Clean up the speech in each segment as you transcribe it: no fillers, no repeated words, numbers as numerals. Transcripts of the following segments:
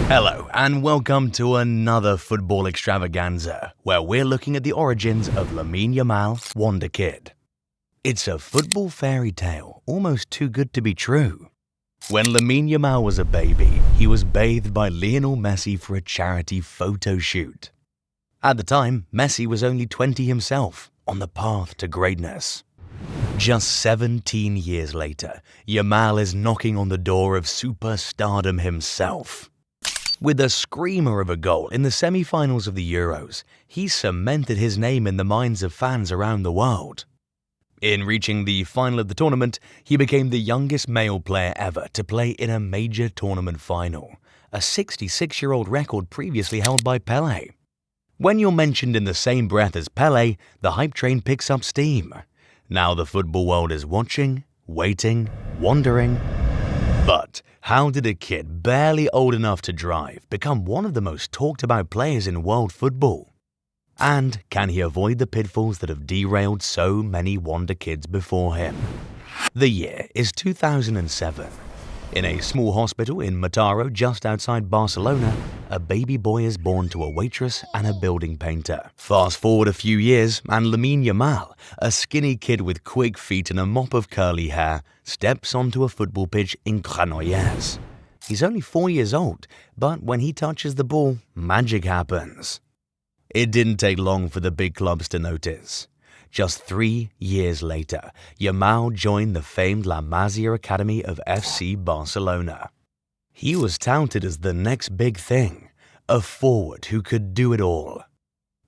Hello, and welcome to another football extravaganza, where we're looking at the origins of Lamine Yamal, Wonder Kid. It's a football fairy tale, almost too good to be true. When Lamine Yamal was a baby, he was bathed by Lionel Messi for a charity photo shoot. At the time, Messi was only 20 himself, on the path to greatness. Just 17 years later, Yamal is knocking on the door of superstardom himself. With a screamer of a goal in the semi-finals of the Euros, he cemented his name in the minds of fans around the world. In reaching the final of the tournament, he became the youngest male player ever to play in a major tournament final, a 66-year-old record previously held by Pelé. When you're mentioned in the same breath as Pelé, the hype train picks up steam. Now the football world is watching, waiting, wondering. But how did a kid barely old enough to drive become one of the most talked about players in world football? And can he avoid the pitfalls that have derailed so many wonder kids before him? The year is 2007. In a small hospital in Mataró, just outside Barcelona, a baby boy is born to a waitress and a building painter. Fast forward a few years, and Lamine Yamal, a skinny kid with quick feet and a mop of curly hair, steps onto a football pitch in Granollers. He's only 4 years old, but when he touches the ball, magic happens. It didn't take long for the big clubs to notice. Just 3 years later, Yamal joined the famed La Masia Academy of FC Barcelona. He was touted as the next big thing, a forward who could do it all.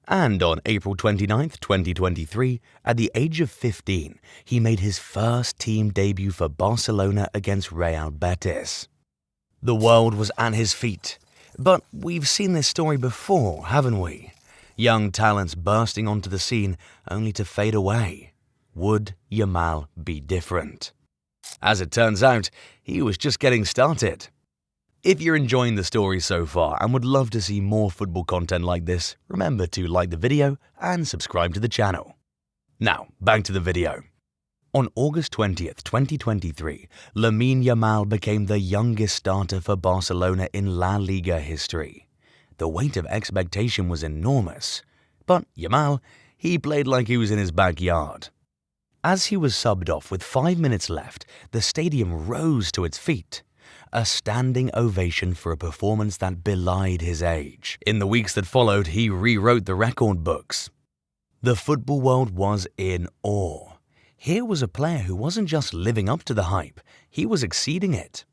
And on April 29, 2023, at the age of 15, he made his first team debut for Barcelona against Real Betis. The world was at his feet, but we've seen this story before, haven't we? Young talents bursting onto the scene only to fade away. Would Yamal be different? As it turns out, he was just getting started. If you're enjoying the story so far and would love to see more football content like this, remember to like the video and subscribe to the channel. Now, back to the video. On August 20th, 2023, Lamine Yamal became the youngest starter for Barcelona in La Liga history. The weight of expectation was enormous, but Yamal, he played like he was in his backyard. As he was subbed off with 5 minutes left, the stadium rose to its feet. A standing ovation for a performance that belied his age. In the weeks that followed, he rewrote the record books. The football world was in awe. Here was a player who wasn't just living up to the hype, he was exceeding it.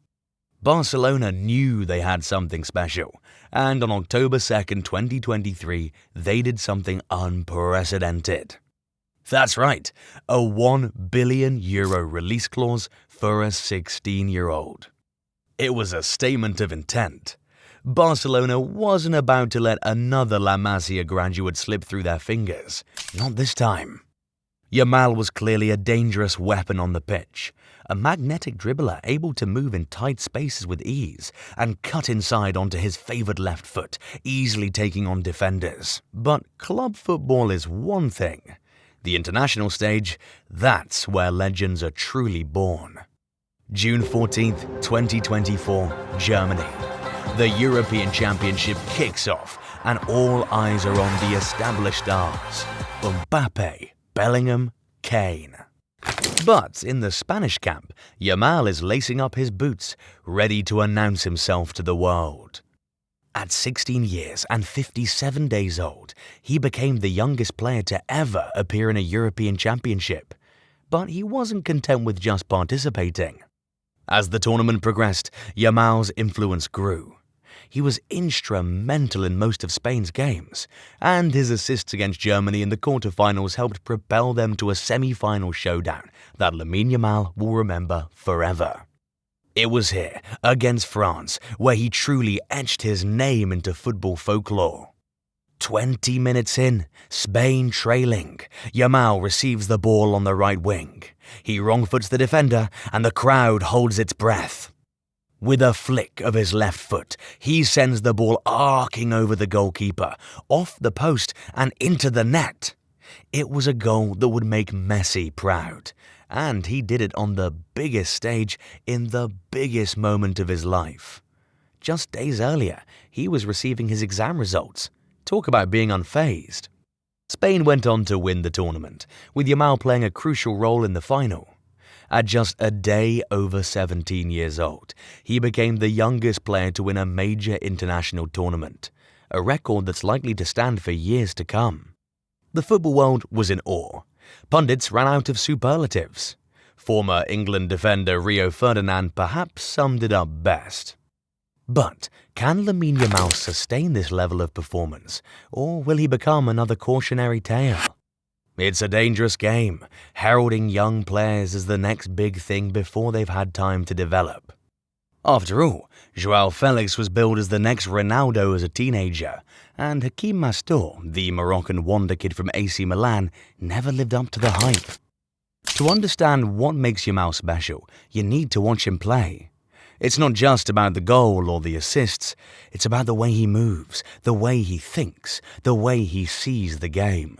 Barcelona knew they had something special, and on October 2nd, 2023, they did something unprecedented. That's right, a €1 billion release clause for a 16-year-old. It was a statement of intent. Barcelona wasn't about to let another La Masia graduate slip through their fingers, not this time. Yamal was clearly a dangerous weapon on the pitch, a magnetic dribbler able to move in tight spaces with ease and cut inside onto his favoured left foot, easily taking on defenders. But club football is one thing. The international stage, that's where legends are truly born. June 14th, 2024, Germany. The European Championship kicks off and all eyes are on the established stars, Mbappe, Bellingham, Kane. But in the Spanish camp, Yamal is lacing up his boots, ready to announce himself to the world. At 16 years and 57 days old, he became the youngest player to ever appear in a European Championship. But he wasn't content with just participating. As the tournament progressed, Yamal's influence grew. He was instrumental in most of Spain's games, and his assists against Germany in the quarterfinals helped propel them to a semi-final showdown that Lamine Yamal will remember forever. It was here, against France, where he truly etched his name into football folklore. 20 minutes in, Spain trailing, Yamal receives the ball on the right wing. He wrong-foots the defender, and the crowd holds its breath. With a flick of his left foot, he sends the ball arcing over the goalkeeper, off the post and into the net. It was a goal that would make Messi proud, and he did it on the biggest stage in the biggest moment of his life. just days earlier, he was receiving his exam results. Talk about being unfazed. Spain went on to win the tournament, with Yamal playing a crucial role in the final. At just a day over 17 years old, he became the youngest player to win a major international tournament, a record that's likely to stand for years to come. The football world was in awe. Pundits ran out of superlatives. Former England defender Rio Ferdinand perhaps summed it up best. But can Lamine Yamal sustain this level of performance, or will he become another cautionary tale? It's a dangerous game, heralding young players as the next big thing before they've had time to develop. After all, João Felix was billed as the next Ronaldo as a teenager, and Hakim Mastor, the Moroccan wonder kid from AC Milan, never lived up to the hype. To understand what makes Yamal special, you need to watch him play. It's not just about the goal or the assists, it's about the way he moves, the way he thinks, the way he sees the game.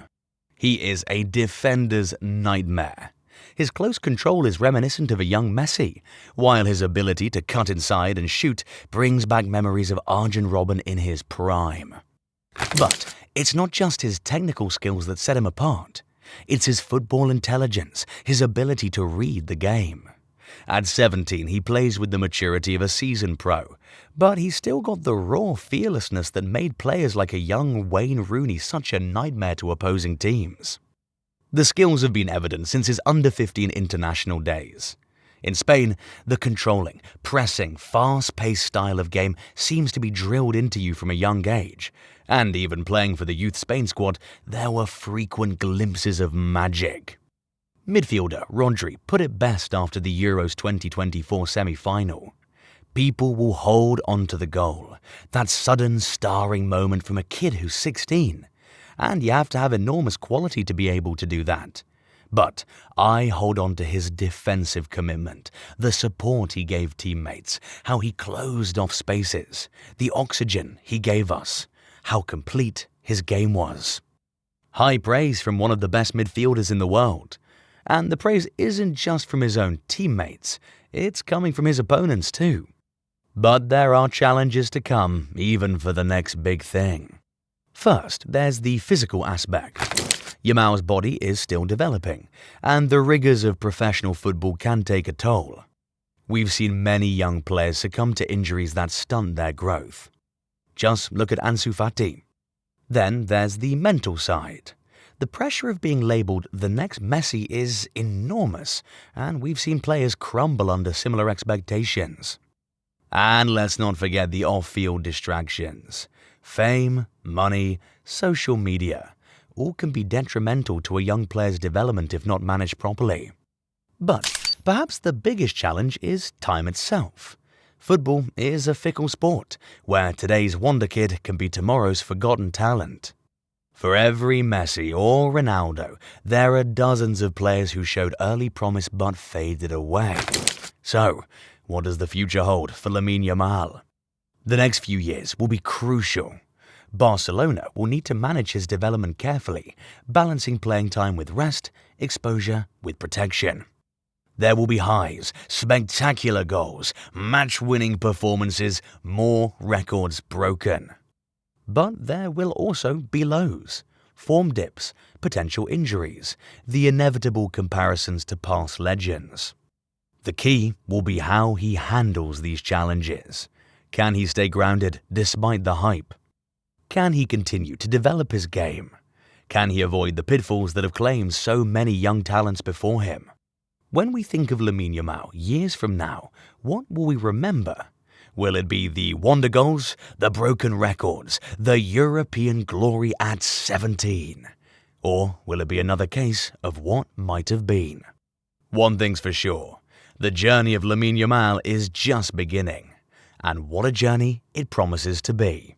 He is a defender's nightmare. His close control is reminiscent of a young Messi, while his ability to cut inside and shoot brings back memories of Arjen Robben in his prime. But it's not just his technical skills that set him apart. It's his football intelligence, his ability to read the game. At 17, he plays with the maturity of a seasoned pro, but he's still got the raw fearlessness that made players like a young Wayne Rooney such a nightmare to opposing teams. The skills have been evident since his under-15 international days. In Spain, the controlling, pressing, fast-paced style of game seems to be drilled into you from a young age, and even playing for the youth Spain squad, there were frequent glimpses of magic. Midfielder Rodri put it best after the Euros 2024 semi-final. People will hold on to the goal, that sudden starring moment from a kid who's 16. And you have to have enormous quality to be able to do that. But I hold on to his defensive commitment, the support he gave teammates, how he closed off spaces, the oxygen he gave us, how complete his game was. High praise from one of the best midfielders in the world. And the praise isn't just from his own teammates, it's coming from his opponents too. But there are challenges to come, even for the next big thing. First, there's the physical aspect. Yamal's body is still developing, and the rigors of professional football can take a toll. We've seen many young players succumb to injuries that stunt their growth. Just look at Ansu Fati. Then there's the mental side. The pressure of being labelled the next Messi is enormous, and we've seen players crumble under similar expectations. And let's not forget the off-field distractions. Fame, money, social media, all can be detrimental to a young player's development if not managed properly. But perhaps the biggest challenge is time itself. Football is a fickle sport, where today's wonder kid can be tomorrow's forgotten talent. For every Messi or Ronaldo, there are dozens of players who showed early promise but faded away. So, what does the future hold for Lamine Yamal? The next few years will be crucial. Barcelona will need to manage his development carefully, balancing playing time with rest, exposure with protection. There will be highs, spectacular goals, match-winning performances, more records broken. But there will also be lows, form dips, potential injuries, the inevitable comparisons to past legends. The key will be how he handles these challenges. Can he stay grounded despite the hype? Can he continue to develop his game? Can he avoid the pitfalls that have claimed so many young talents before him? When we think of Lamine Yamal years from now, what will we remember? Will it be the wonder goals, the broken records, the European glory at 17? Or will it be another case of what might have been? One thing's for sure, the journey of Lamine Yamal is just beginning. And what a journey it promises to be.